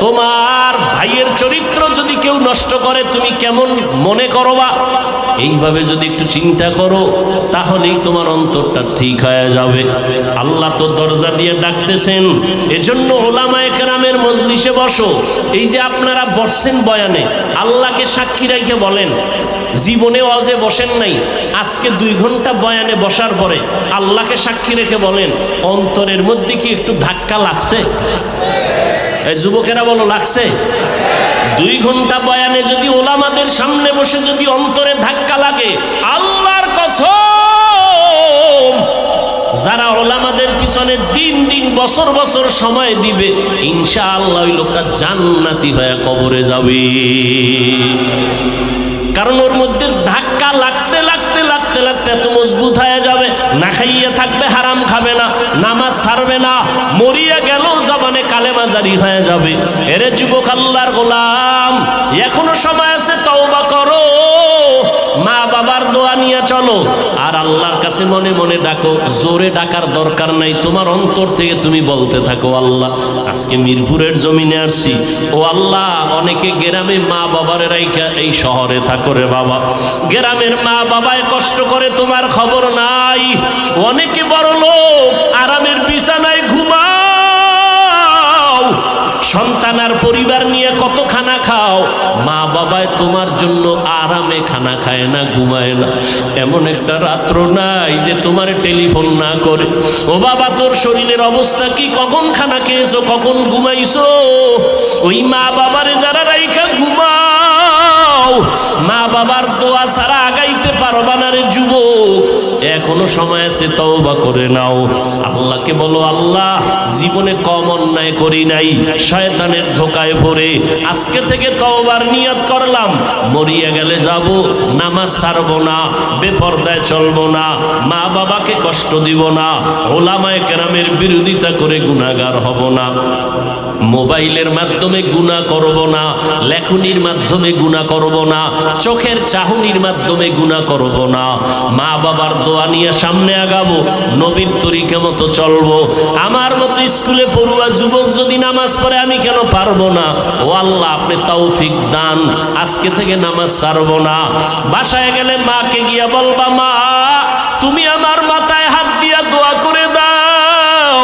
তোমার ভাইয়ের চরিত্র যদি কেউ নষ্ট করে তুমি কেমন মনে করবা? এইভাবে যদি একটু চিন্তা করো, তাহলেই তোমার অন্তরটা ঠিক হয়ে যাবে। আল্লাহ তো দরজা দিয়ে ডাকতেছেন। এজন্য ওলামায়ে কেরামের মজলিসে বসো। এই যে আপনারা বসছেন বয়ানে, আল্লাহকে সাক্ষী রেখে বলেন, জীবনে ওয়াজে বসেন নাই, আজকে 2 ঘন্টা বয়ানে বসার পরে আল্লাহকে সাক্ষী রেখে বলেন, অন্তরের মধ্যে কি একটু ধাক্কা লাগছে? এই যুবকেরা বলো, লাগছে? 2 ঘন্টা বয়ানে যদি ওলামাদের সামনে বসে যদি অন্তরে ধাক্কা লাগে, আল্লাহর কসম, যারা ওলামাদের পিছনে দিন দিন বছর বছর সময় দিবে, ইনশাআল্লাহ ওই লোকটা জান্নাতি হয়ে কবরে যাবে। কারণ ওর মধ্যে ধাক্কা লাগতে লাগতে লাগতে লাগতে এত মজবুত হয়ে যাবে, না খাইয়ে থাকবে, হারাম খাবে না, নামাজ ছাড়বে না, মরিয়া গেল জবানে কালেমা জারি হয়ে যাবে। এরে যুবক আল্লাহর গোলাম, এখনো সময় আছে, তওবা করো, মা বাবার দোয়া নিয়ে চলো, আর আল্লাহর কাছে মনে মনে ডাকো। জোরে ডাকার দরকার নাই, তোমার অন্তর থেকে তুমি বলতে থাকো, আল্লাহ আজকে মিরপুরের জমিনে আসছি, ও আল্লাহ, অনেকে গ্রামে মা বাবার রাইখা এই শহরে থাকো রে বাবা, গ্রামের মা বাবায় কষ্ট করে, তোমার খবর নাই। অনেকে বড় লোক, আরামের বিছানায় ঘুমাও, সন্তান আর পরিবার নিয়ে কত খানা খাও, মা বাবায় তোমার জন্য আরামে খানা খায় না, ঘুমায় না। এমন একটা রাত্র নাই যে তোমার টেলিফোন না করে, ও বাবা তোর শরীরের অবস্থা কি, কখন খানা খেয়েছো, কখন ঘুমাইছো। ওই মা বাবারে যারা রাইখা ঘুমাও, মা বাবার দোয়া ছাড়া আগাইতে পারবা না রে যুবক। এখনো সময় আছে, তওবা করে নাও। আল্লাহকে বলো, আল্লাহ জীবনে কম অন্যায় করি নাই, শয়তানের ধোকায় পড়ে আজকে থেকে তওবার নিয়ত করলাম, মরিয়া গেলে যাব, নামাজ ছাড়বো না, বেপরদায় চলবো না, মা বাবাকে কষ্ট দিব না, ওলামায়ে কেরামের বিরোধিতা করে গুনাহগার হব না, মোবাইলের মাধ্যমে গুনাহ করব না, লেখনির মাধ্যমে গুনাহ করব না, চোখের চাহনির মাধ্যমে গুনাহ করব না, মা বাবার দোয়া নিয়ে সামনে আগাবো, নবীর তরিকা মতো চলবো। আমার মতো স্কুলে পড়ুয়া যুবক যদি নামাজ পড়ে, আমি কেন পারবো না? ও আল্লাহ, আপনি তৌফিক দান, আজকে থেকে নামাজ ছাড়বো না। বাসায় গেলে মাকে গিয়া বলবা, মা তুমি আমার মাথায় হাত দিয়া দোয়া করে দাও।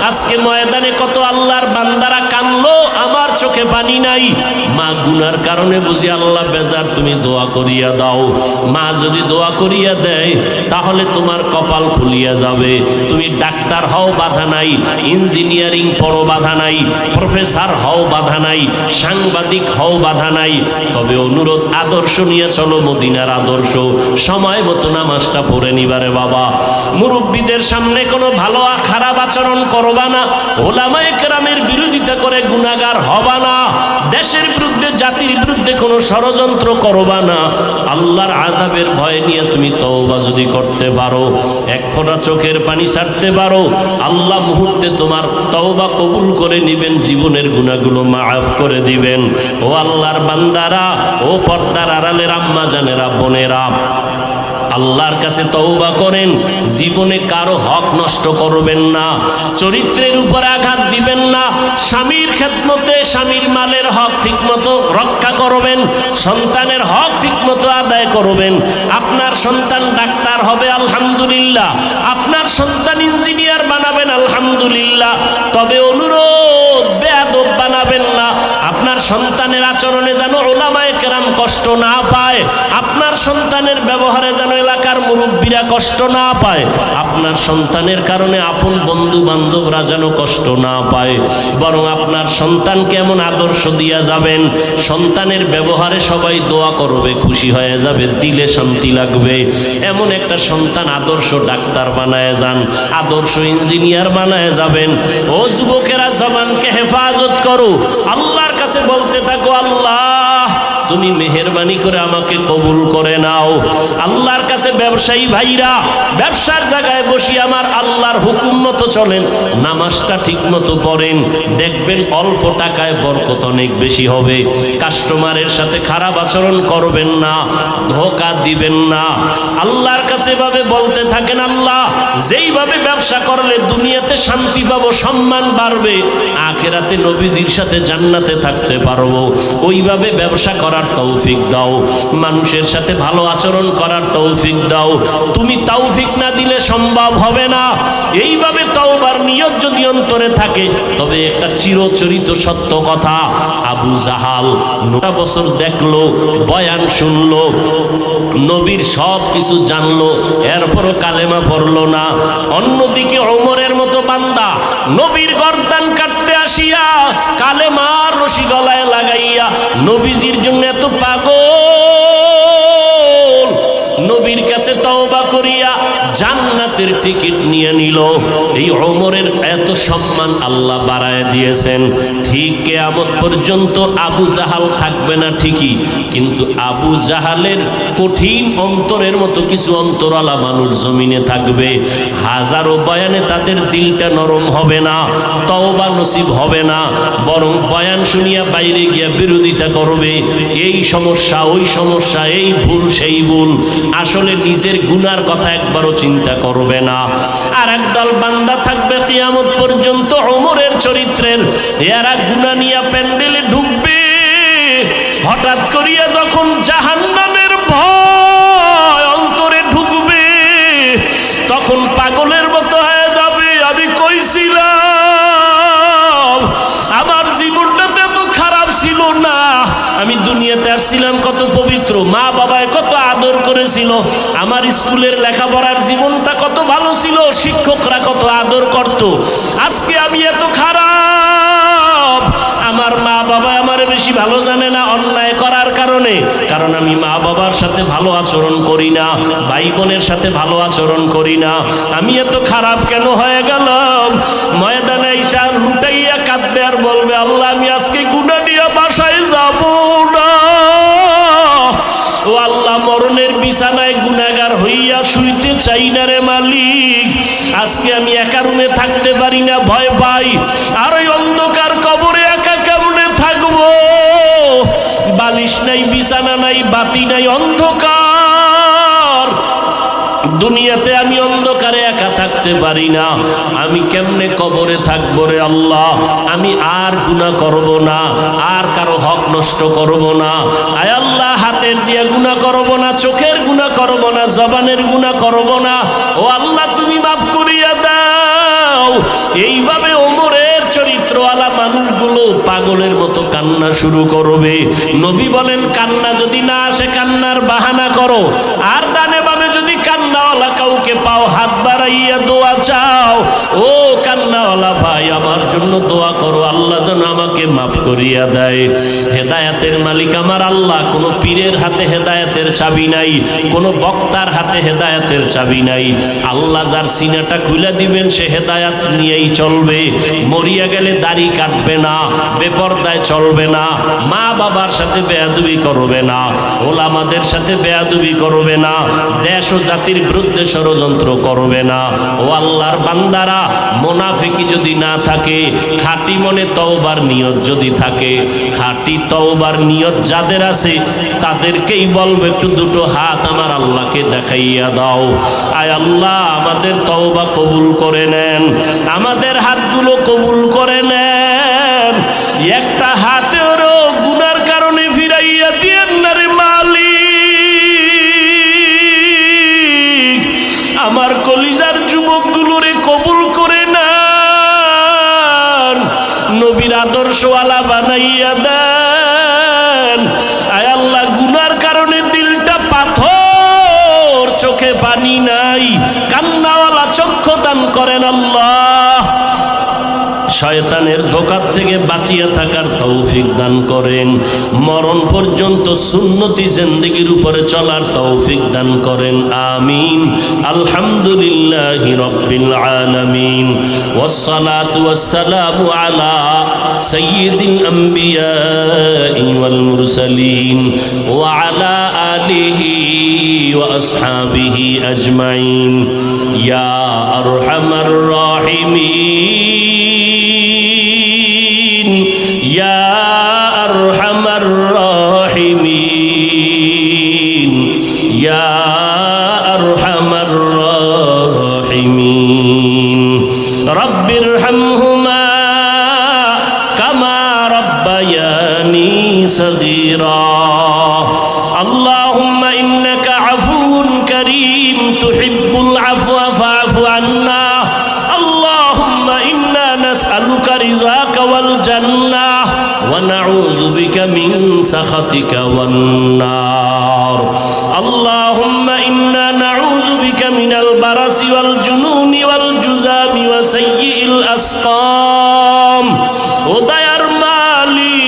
আজকে ময়দানে কত আল্লাহর বান্দারা কানলো, আমার চোখে পানি নাই, মা গুনার কারণে বুঝি আল্লাহ বেজার, তুমি দোয়া করিয়া দাও। মা যদি দোয়া করিয়া দেয় তাহলে তোমার কপাল খুলিয়া যাবে। তুমি ডাক্তার হও বাধা নাই, ইঞ্জিনিয়ারিং পড়ো বাধা নাই, প্রফেসর হও বাধা নাই, সাংবাদিক হও বাধা নাই। তবে অনুরোধ, আদর্শ নিয়ে চলো মদিনার আদর্শ। সময় মতো নামাজটা পড়ে নিবারে বাবা। মুরব্বীদের সামনে কোনো ভালো খারাপ আচরণ করবা না, ওলামায়ে কেরামের বিরোধিতা করে গুনাহগার হবা না, দেশের বিরুদ্ধে জাতির বিরুদ্ধে কোনো ষড়যন্ত্র করবা না। আল্লাহর আযাবের ভয় নিয়ে তুমি তওবা যদি করতে পারো, এক ফোঁটা চোখের পানি ছাড়তে পারো, আল্লাহ মুহূর্তে তোমার তওবা কবুল করে নেবেন, জীবনের গুনাহগুলো মাফ করে দিবেন। ও আল্লাহর বান্দারা, ও পর্দার আড়ালের আম্মা জানেরা, বোনেরা, আল্লাহর কাছে তওবা করেন, জীবনে কারো হক নষ্ট করবেন না, চরিত্রের উপর আঘাত দিবেন না, স্বামীর খেদমতে স্বামীর মালের হক ঠিকমতো রক্ষা করবেন, সন্তানের হক ঠিকমতো আদায় করবেন। আপনার সন্তান ডাক্তার হবে আলহামদুলিল্লাহ, আপনার সন্তান ইঞ্জিনিয়ার বানাবেন আলহামদুলিল্লাহ, তবে অনুরোধ, বেয়াদব বানাবেন না। আপনার সন্তানের আচরণে যেন ওলামায়ে কেরাম কষ্ট না পায়, আপনার সন্তানের ব্যবহারে যেন এলাকার মুরব্বীরা কষ্ট না পায়, আপনার সন্তানের কারণে আপন বন্ধু বান্ধবরা যেন কষ্ট না পায়, বরং আপনার সন্তানকে এমন আদর্শ দিয়া যাবেন, সন্তানের ব্যবহারে সবাই দোয়া করবে, খুশি হয়ে যাবে, দিলে শান্তি লাগবে। এমন একটা সন্তান আদর্শ ডাক্তার বানায় যান, আদর্শ ইঞ্জিনিয়ার বানায় যাবেন। ও যুবকেরা, জবানকে হেফাজত করো, আল্লাহর কাছে বলতে থাকো, আল্লাহ তুমি মেহেরবানি করে আমাকে কবুল করে নাও। আল্লাহর কাছে ব্যবসায়ী ভাইরা, ব্যবসার জায়গায় বসি আমার আল্লাহর হুকুম মতো চলেন, নামাজটা ঠিক মতো পড়েন, দেখবেন অল্প টাকায় বরকত অনেক বেশি হবে। কাস্টমারের সাথে খারাপ আচরণ করবেন না, ধোঁকা দিবেন না। আল্লাহর কাছে এভাবে বলতে থাকেন, আল্লাহ যেইভাবে ব্যবসা করলে দুনিয়াতে শান্তি পাবো, সম্মান বাড়বে, আখিরাতে নবীজির সাথে জান্নাতে থাকতে পারবো, ওইভাবে ব্যবসা করার তৌফিক দাও, মানুষের সাথে ভালো আচরণ করার তৌফিক দাও। তুমি তৌফিক না দিলে সম্ভব হবে না। এইভাবে তওবার নিয়ত যদি অন্তরে থাকে, তবে একটা চিরচরিত সত্য কথা, আবু জাহাল 9 বছর দেখলো, বয়ান শুনলো, নবীর সব কিছু জানলো, এরপরও কালেমা পড়লো না। অন্যদিকে ওমরের মতো বান্দা নবীর গর্দান কাটতে আসিয়া কালেমার রশি গলায় লাগাইয়া নবীজির জন্য এত পাগল, নবীর কাছে তওবা করিয়া জান্নাতের টিকিট নিয়ে নিল। এই ওমরের এত সম্মান আল্লাহ বাড়ায় দিয়েছেন। ঠিক কিয়ামত পর্যন্ত আবু জাহাল থাকবে না ঠিকই, কিন্তু আবু জাহালের কঠিন অন্তরের মতো কিছু অন্তরালা মানুষ জমিনে থাকবে। হাজারো বয়ানে তাদের দিলটা নরম হবে না, তওবা নসিব হবে না, বরং বয়ান শুনিয়া বাইরে গিয়া বিরোধিতা করবে, এই সমস্যা ওই সমস্যা, এই ভুল সেই ভুল, আসলে নিজের গুনার কথা একবারও চিন্তা করবে না। আর একদল বান্দা থাকবে কিয়ামত পর্যন্ত ওমরের চরিত্রের, এরা গুনাহ নিয়ে প্যান্ডেলে ঢুকবে, হঠাৎ করিয়া যখন জাহান্নামের ভয় অন্তরে ঢুকবে, তখন পাগলের মতো হয়ে যাবে। আমি কইছিলাম আমার জীবনটাতে এত খারাপ ছিল না, আমি দুনিয়াতে আসছিলাম কত পবিত্র, মা বাবায় কত আদর করেছিল, আমার স্কুলের লেখাপড়ার জীবনটা কত ভালো ছিল, শিক্ষকরা কত আদর করত, আজকে আমি এত খারাপ। আমার মা বাবা আমার বেশি ভালো জানে না অন্যায় করার কারণে, কারণ আমি মা বাবার সাথে ভালো আচরণ করি না, ভাই বোনের সাথে ভালো আচরণ করি না, আমি এত খারাপ কেন হয়ে গেলাম। ময়দানে ঈশা লুটাইয়া কাঁদবে আর বলবে, আল্লাহ আমি আজকে গুনাহ নিয়ে বাসায় যাব না। ও আল্লাহ, মরণের বিছানায় গুনাহগার হইয়া শুইতে চাই না রে মালিক, আজকে আমি একা রুমে থাকতে পারি না, ভয় পাই। আর ওই অন্ধকার কবরে একা কেমনে থাকবো, বালিশ নাই, বিছানা নাই, বাতি নাই, অন্ধকার। দুনিয়াতে আমি অন্ধকারে একা থাকতে পারি না, আমি কেমনে কবরে থাকবো রে আল্লাহ। আমি আর গুনাহ করব না, আর কারো হক নষ্ট করব না। আয় আল্লাহ, হাতের দিয়ে গুনাহ করব না, চোখের গুনাহ করব না, জবানের গুনাহ করব না। ও আল্লাহ, তুমি মাফ করিয়া দাও। এইভাবে ওমরের চরিত্রওয়ালা মানুষ মানুষগুলো পাগলের মতো কান্না শুরু করবে। নবী বলেন, কান্না যদি না আসে কান্নার বাহানা করো, আর ডানে বামে যদি কান্নাওয়ালা কাউকে পাও হাত বাড়াইয়া দোয়া চাও। ও কান্নাওয়ালা ভাই, আমার জন্য দোয়া করো, আল্লাহ যেন আমাকে মাফ করিয়া দেয়। হেদায়েতের মালিক আমার আল্লাহ। কোনো পীরের হাতে হেদায়েতের চাবি নাই, কোনো বক্তার হাতে হেদায়েতের চাবি নাই। আল্লাহ যার সিনাটা খুলে দিবেন সে হেদায়েত নিয়েই চলবে। মরিয়া গেলে দাড়ি কাটবে না, বেপরদায় চলবে না, মা বাবার সাথে বেয়াদবি করবে না, ওলামাদের সাথে বেয়াদবি করবে না, দেশ ও জাতির বিরুদ্ধে ষড়যন্ত্র করবে না। ও আল্লাহর বান্দারা, মুনাফিকি যদি না থাকে, খাঁটি মনে তওবার নিয়ত যদি থাকে, খাঁটি তওবার নিয়ত যাদের আছে তাদেরকেই বলবো একটু দুটো হাত আমার আল্লাহকে দেখাইয়া দাও। আয় আল্লাহ, আমাদের তওবা কবুল করে নেন, আমাদের হাতগুলো কবুল করে নেন। একটা হাতেরও গুনার কারণে ফিরাইয়া দিয়েন না রে মালিক। আমার কলিজার যুবকগুলোরে কবুল করে নেন, নবীর আদর্শওয়ালা বানাইয়া দেন। আয় আল্লাহ, গুনার কারণে দিলটা পাথর, চোখে পানি নাই, কান্নাওয়ালা চক্ষু দান করেন আল্লাহ। শয়তানের ধোঁকার থেকে বাঁচিয়ে থাকার তৌফিক দান করেন। মরণ পর্যন্ত সুন্নতি জিন্দেগির উপরে চলার তৌফিক দান করেন। আমিন। আলহামদুলিল্লাহি রাব্বিল আলামিন, ওয়াসসালাতু ওয়াসসালামু আলা সাইয়্যিদিল আম্বিয়াই ওয়াল মুরসালিন ওয়া আলা আলিহি ওয়া আসহাবিহি আজমাইন। ইয়া আরহামার রাহিমিন, ইয়া আরহামার রাহিমিন, ইয়া আরহামার রাহিমিন। রব্বিরহামহুমা কামা রব্বায়ানি সগীরা। আল্লাহুম্মা ইন্নাকা আফুউন কারীম তুহিব্বুল আফওয়া ফা'ফু আন্না। আল্লাহুম্মা ইন্না নাসআলুকা রিযাকা ওয়াল জান্নাহ ওয়া নাউযু বিকা মিন সাখাতিকা ওয়ান নার। আল্লাহুম্মা ইন্না নাউযু বিকা মিনাল বারাসি ওয়াল জুনুনি ওয়াল জুযামি ওয়া সাইয়্যিল আসকাম। ও দয়ার মালিক,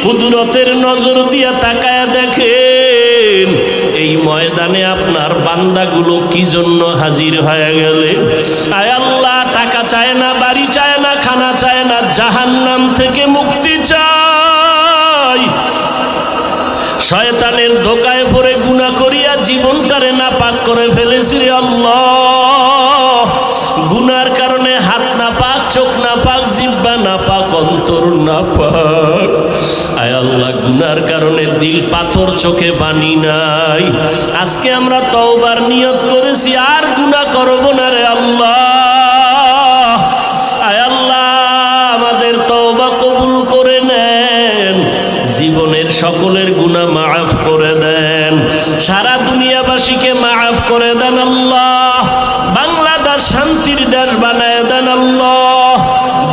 কুদরতের নজর দিয়া তাকায়া দেখেন এই ময়দানে আপনার বান্দাগুলো কি জন্য হাজির হয়ে গেলে। আয় আল্লাহ, টাকা চায় না, বাড়ি চায় না, খানা চায় না, জাহান্নাম থেকে মুক্তি চায়। শয়তানের ধোকায় পড়ে গুনাহ করিয়া জীবনটারে নাপাক করে ফেলেছি রে আল্লাহ। গুনার কারণে হাত নাপাক, চোখ নাপাক, জিহ্বা নাপাক, অন্তর নাপাক। আয় আল্লাহ, গুনার কারণে দিল পাথর, চোখে পানি নাই। আজকে আমরা তওবার নিয়ত করেছি, আর গুনাহ করব না রে আল্লাহ। আয় আল্লাহ, আমাদের তওবা কবুল করে নেন, জীবনের সকলের গুনাহ মাফ করে দেন, সারা দুনিয়াবাসীকে মাফ করে দেন আল্লাহ। বাংলাদেশ শান্তির দেশ বানায় দেন আল্লাহ।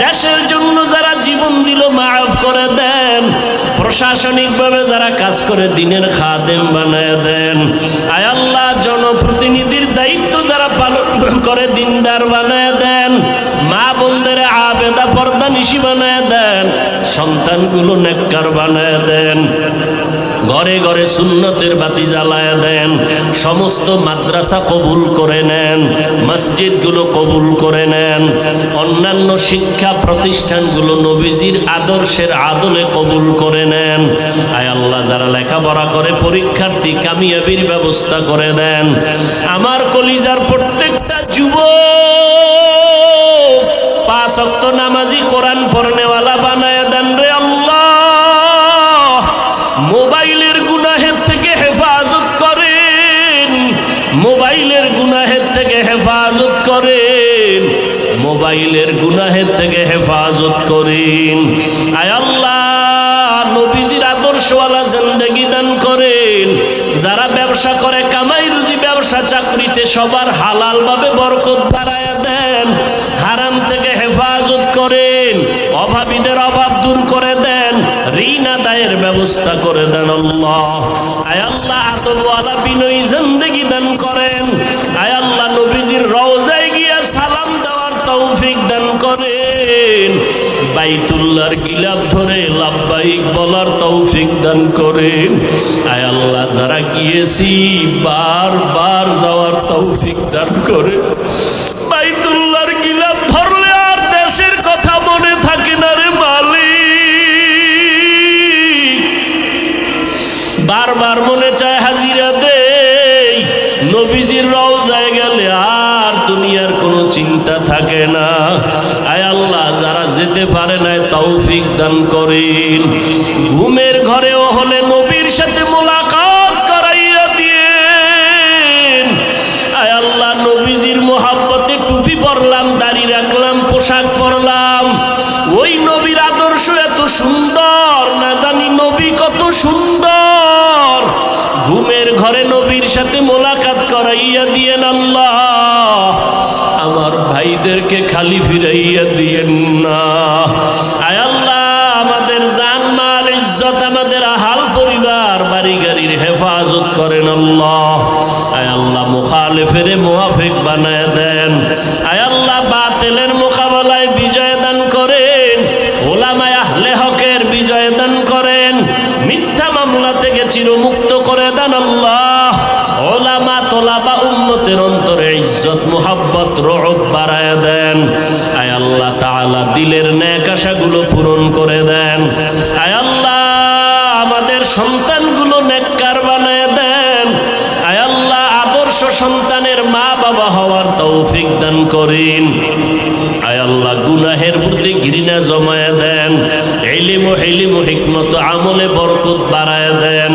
দেশের জন্য যারা জীবন দিল মাফ করে দেন, প্রশাসনিকভাবে যারা কাজ করে দিনের খাদেম বানায় দেন। আয় আল্লাহ, জনপ্রতিনিধির দায়িত্ব যারা পালন করে দিনদার বানায় দেন, মা বোনদের আবেদা পর্দা নিশি বানায় দেন, সন্তানগুলো নেককার বানায় দেন, ঘরে ঘরে সুন্নতের বাতি জ্বালায় দেন। সমস্ত মাদ্রাসা কবুল করে নেন, মসজিদগুলো কবুল করে নেন, অন্যান্য শিক্ষা প্রতিষ্ঠানগুলো নবীজির আদর্শের আদলে কবুল করে নেন। আয় আল্লাহ, যারা লেখাপড়া করে পরীক্ষার্থী কামিয়াবির ব্যবস্থা করে দেন। আমার কলিজার প্রত্যেকটা যুবক 5 ওয়াক্ত নামাজি, কোরআন পড়নেওয়ালা বানায় দেন রে আল্লাহ। মোবাইলের গুনাহের থেকে হেফাজত করেন, মোবাইলের গুনাহের থেকে হেফাজত করেন, মোবাইলের গুনাহের থেকে হেফাজত করেন। আয় আল্লাহ, নবীজির আদর্শওয়ালা জিন্দেগি দান করেন। যারা ব্যবসা করে, কামাই রুজি, ব্যবসা চাকরিতে সবার হালাল ভাবে বরকত বাড়ায়া দেন, হারাম হেদায়েতের ব্যবস্থা করে দেন আল্লাহ। আয় আল্লাহ আদবওয়ালা বিনয়ী জিন্দেগি দান করেন। আয় আল্লাহ নবীজির রওজায় গিয়া সালাম দেওয়ার তৌফিক দান করেন। বাইতুল্লাহর গিলাফ ধরে লাব্বাইক বলার তৌফিক দান করেন। আয় আল্লাহ যারা গিয়েছি বারবার যাওয়ার তৌফিক দান করেন। বাইতুল্লাহর গিলাফ ধরলে আর দেশের কথা মনে থাকে না রে মালিক। বারবার মনে চায় হাজিরা দেই। নবীজির রওজায় গেলে আর দুনিয়ার কোনো চিন্তা থাকে না। আয় আল্লাহ যারা যেতে পারে না তৌফিক দান করেন। ঘুমের ঘরেও হলে নবীর সাথে মোলাকাত করাইয়া দিয়েন। আয় আল্লাহ নবীজির মোহাব্বতে টুপি পরলাম, দাড়ি রাখলাম, পোশাক পরলাম। ওই নবীর আদর্শ এত সুন্দর, না জানি নবী কত সুন্দর। ঘুমের ঘরে নবীর সাথে মোলাকাত করাইয়া দিয়েন আল্লাহ। আমার ভাইদেরকে খালি ফিরাইয়া দিয়েন না। আয় আল্লাহ আমাদের জান মাল ইজ্জত, আমাদের আহাল পরিবার, বাড়ি গাড়ির হেফাজত করেন আল্লাহ। আয় আল্লাহ মুখালিফের মুওয়াফিক বানায় দেন। আয় আল্লাহ বাতিলের মোকাবেলায় বিজয় দান করেন। উলামায়ে আহলে হকের বিজয় দান করেন। মিথ্যা মামলা থেকে চিরমুক্ত করে দেন আল্লাহ। উলামা তোলাবা উম্মতের অন্তরে ইজ্জত মুহাব্বত রউব বাড়ায় দেন। আয় আল্লাহ তাআলা দিলের নেক আশাগুলো পূরণ করে দেন। আয় আল্লাহ আমাদের সন্তানগুলো নেককার বানায় দেন। আয় আল্লাহ আদর্শ সন্তানের মা বাবা হওয়ার তৌফিক দান করেন। আয় আল্লাহ গুনাহের প্রতি ঘৃণা জমায় দেন। ইলম ও হিকমত আমলে বরকত বাড়ায় দেন।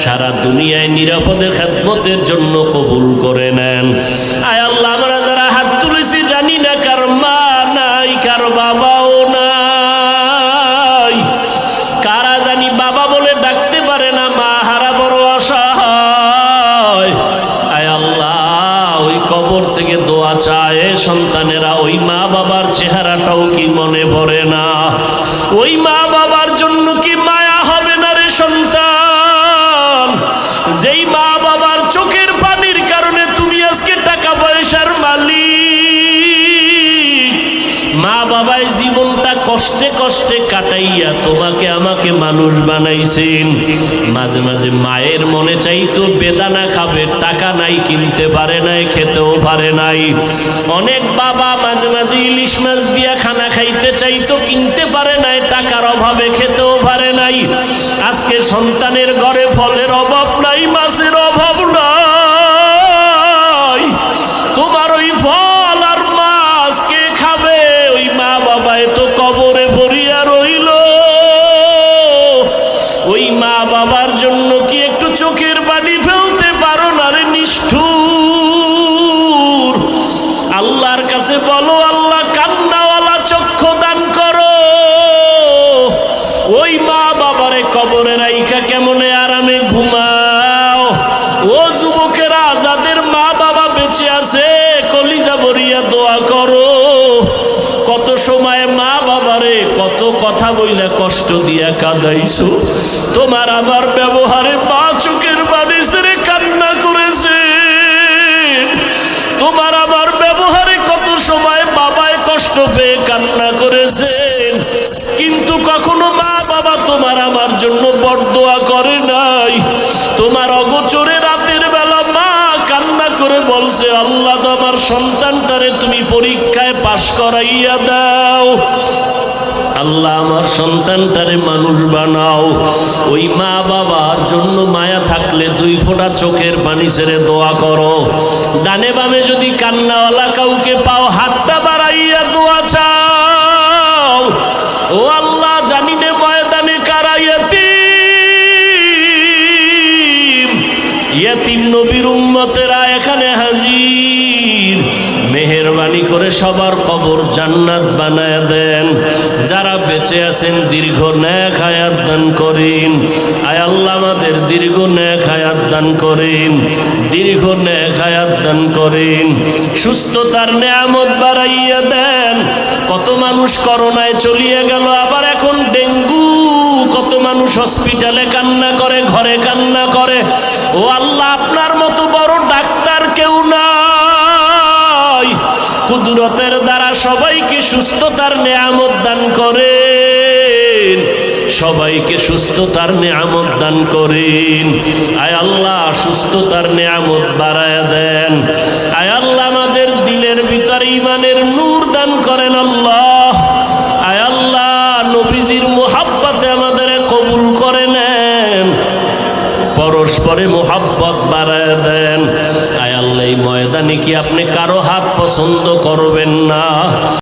সারা দুনিয়ায় নিরাপদে খেদমতের জন্য কবুল করে নেন। আয় আল্লাহ আমরা যারা হাত তুলেছি জানি না কার মা নাই, কার বাবাও নাই, কারা জানি বাবা বলে ডাকতে পারে না, মা হারা বড় অসহায়। আয় আল্লাহ ওই কবর থেকে দোয়া চায় সন্তানেরা, ওই মা বাবার চেহারাটাও কি মনে পড়ে না? ওই মা বাবার জন্য কি মায়া হবে না রে সন্তান? যেই মা বাবার চোখের পানির কারণে তুমি আজকে টাকা পয়সার মালিক। মা বাবায় জীবনটা কষ্টে কষ্টে কাটাইয়া তোমাকে আমাকে মানুষ বানাইছেন। মাঝে মাঝে মায়ের মনে চাইতো বেদানা খাবে, টাকা নাই, কিনতে পারে নাই, খেতেও পারে নাই। অনেক বাবা মাঝে মাঝে ইলিশ মাছ দিয়া খানা খাইতে চাইতো, কিনতে পারে নাই, টাকার অভাবে খেতেও পারে নাই। আজকে সন্তানের ঘরে ফলের অভাব নাই, মাছের অভাব নাই। তোমার ওই ফল আর মাছ কে খাবে? ওই মা বাবায় তো কবরে পড়িয়া রইল। ওই মা বাবার জন্য কি একটু চোখের পানি ফেলতে পারো না রে নিষ্ঠুর? আল্লাহর কাছে বলো, আল্লাহ কান্নাওয়ালা চক্ষু দান করো। ওই মা বাবারে কবরে রাইখা কেমনে আরামে ঘুমাও। ও যুবকেরা, যাদের মা বাবা বেঁচে আছে কলিজা ভরিয়া দোয়া করো। কত সময় মা বাবারে কত কথা বইলা কষ্ট দিয়া কাঁদাইছো। তোমার আমার ব্যবহারে মা চোখের পানি ছেড়ে কান্না করেছে। তোমার আমার ব্যবহারে কত সময় বাবায় কষ্ট পেয়ে কান্না করেছেন। কিন্তু কখনো মা বাবা তোমার আমার জন্য বরদোয়া করে নাই। তোমার অগোচরে রাতের বেলা মা কান্না করে বলছে, আল্লাহ আমার সন্তানটারে তুমি পরীক্ষায় পাশ করাইয়া দাও। আল্লাহ আমার সন্তানটারে মানুষ বানাও। ওই মা বাবার জন্য মায়া থাকলে 2 ফোঁটা চোখের পানি ছেড়ে দোয়া করো। ডানে বামে যদি কান্নাওয়ালা কাউকে পাও, হাতটা বাড়াইয়া দোয়া চাও। ও আল্লাহ, জানি না ময়দানে কারা ইয়াতীম নবীর উম্মতেরা এখানে হাজির। মেহেরবানি করে সবার কবর জান্নাত বানায় দেন। যারা বেঁচে আছেন দীর্ঘ নেক হায়াত দান করেন। আয় আল্লাহ আমাদের দীর্ঘ নেক হায়াত দান করেন, দীর্ঘ নেক হায়াত দান করেন। সুস্থতার নেয়ামত বাড়াইয়া দেন। কত মানুষ করোনায় চলিয়ে গেল, আবার এখন ডেঙ্গু। কত মানুষ হসপিটালে কান্না করে, ঘরে কান্না করে। ও আল্লাহ, আপনার মতো বড় ডাক্তার কেউ নাই। কুদরতের দ্বারা সবাইকে সুস্থতার নেয়ামত দান করেন, সবাইকে সুস্থতার নেয়ামত দান করেন। আয় আল্লাহ, সুস্থতার নেয়ামত বাড়ায় দেন। আয় আল্লাহ, আমাদের দিলের ভিতরে ঈমানের নূর দান করেন আল্লাহ। আয় আল্লাহ, নবীজির মুহাব্বতে আমাদের কবুল করে নেন, পরস্পরে মুহাব্বত বাড়ায় দেন। আয় আল্লাহ, এই ময়দানে কি আপনি কারো হাত পছন্দ করবেন না?